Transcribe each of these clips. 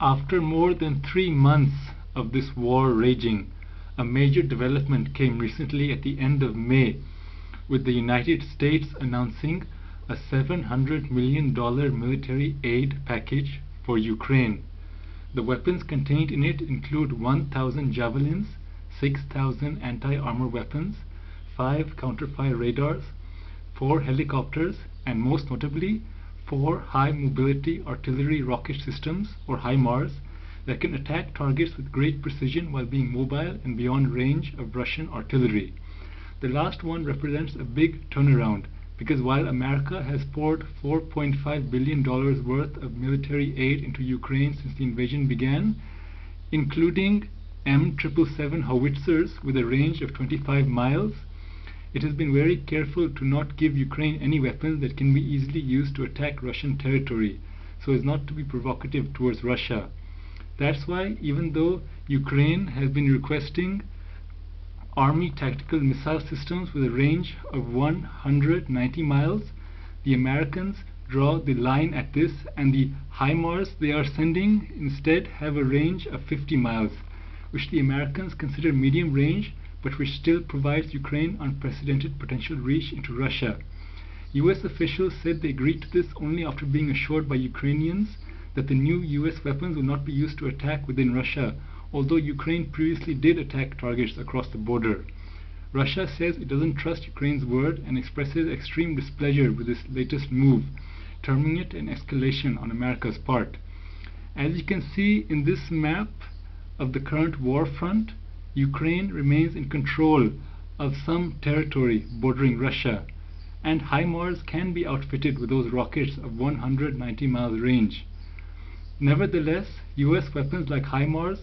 After more than 3 months of this war raging, a major development came recently at the end of May, with the United States announcing a $700 million military aid package for Ukraine. The weapons contained in it include 1,000 javelins, 6,000 anti-armor weapons, 5 counter-fire radars, 4 helicopters, and most notably 4 high-mobility artillery rocket systems, or HIMARS, that can attack targets with great precision while being mobile and beyond range of Russian artillery. The last one represents a big turnaround, because while America has poured $4.5 billion worth of military aid into Ukraine since the invasion began, including M270 howitzers with a range of 25 miles, it has been very careful to not give Ukraine any weapons that can be easily used to attack Russian territory, so as not to be provocative towards Russia. That's why, even though Ukraine has been requesting Army tactical missile systems with a range of 190 miles, the Americans draw the line at this, and the HIMARS they are sending instead have a range of 50 miles, which the Americans consider medium range, but which still provides Ukraine unprecedented potential reach into Russia. US officials said they agreed to this only after being assured by Ukrainians that the new US weapons will not be used to attack within Russia, although Ukraine previously did attack targets across the border. Russia says it doesn't trust Ukraine's word and expresses extreme displeasure with this latest move, terming it an escalation on America's part. As you can see in this map of the current war front, Ukraine remains in control of some territory bordering Russia, and HIMARS can be outfitted with those rockets of 190 miles range. Nevertheless, US weapons like HIMARS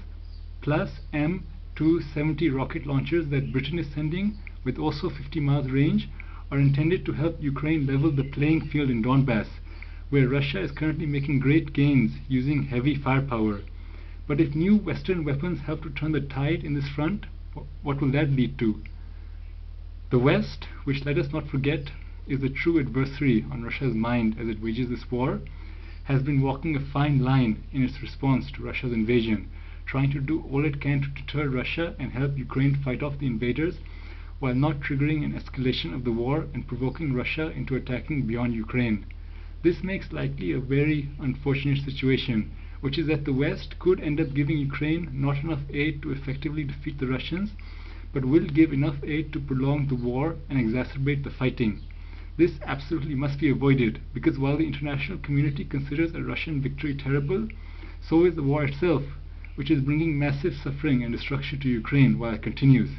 plus M270 rocket launchers that Britain is sending, with also 50 miles range, are intended to help Ukraine level the playing field in Donbass, where Russia is currently making great gains using heavy firepower. But if new Western weapons help to turn the tide in this front, what will that lead to? The West, which let us not forget is the true adversary on Russia's mind as it wages this war, has been walking a fine line in its response to Russia's invasion, trying to do all it can to deter Russia and help Ukraine fight off the invaders, while not triggering an escalation of the war and provoking Russia into attacking beyond Ukraine. This makes likely a very unfortunate situation, which is that the West could end up giving Ukraine not enough aid to effectively defeat the Russians, but will give enough aid to prolong the war and exacerbate the fighting. This absolutely must be avoided, because while the international community considers a Russian victory terrible, so is the war itself, which is bringing massive suffering and destruction to Ukraine while it continues.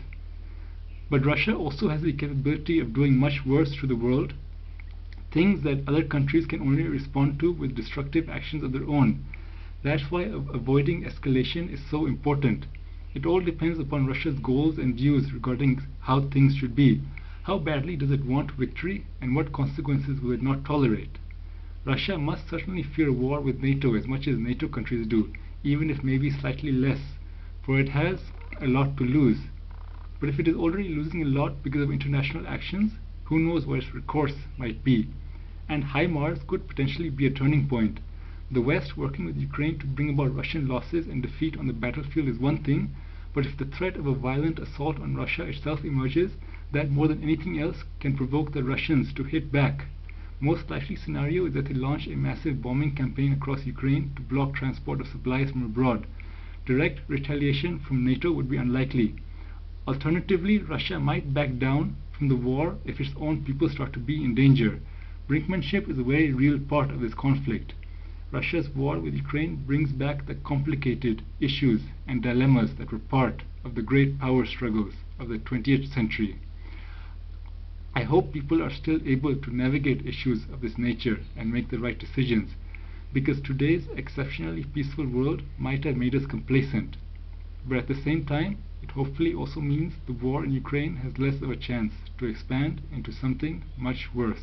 But Russia also has the capability of doing much worse to the world, things that other countries can only respond to with destructive actions of their own. That's why avoiding escalation is so important. It all depends upon Russia's goals and views regarding how things should be. How badly does it want victory, and what consequences will it not tolerate? Russia must certainly fear war with NATO as much as NATO countries do, even if maybe slightly less, for it has a lot to lose. But if it is already losing a lot because of international actions, who knows what its recourse might be? And HIMARS could potentially be a turning point. The West working with Ukraine to bring about Russian losses and defeat on the battlefield is one thing, but if the threat of a violent assault on Russia itself emerges, that more than anything else can provoke the Russians to hit back. Most likely scenario is that they launch a massive bombing campaign across Ukraine to block transport of supplies from abroad. Direct retaliation from NATO would be unlikely. Alternatively, Russia might back down from the war if its own people start to be in danger. Brinkmanship is a very real part of this conflict. Russia's war with Ukraine brings back the complicated issues and dilemmas that were part of the great power struggles of the 20th century. I hope people are still able to navigate issues of this nature and make the right decisions, because today's exceptionally peaceful world might have made us complacent. But at the same time, it hopefully also means the war in Ukraine has less of a chance to expand into something much worse.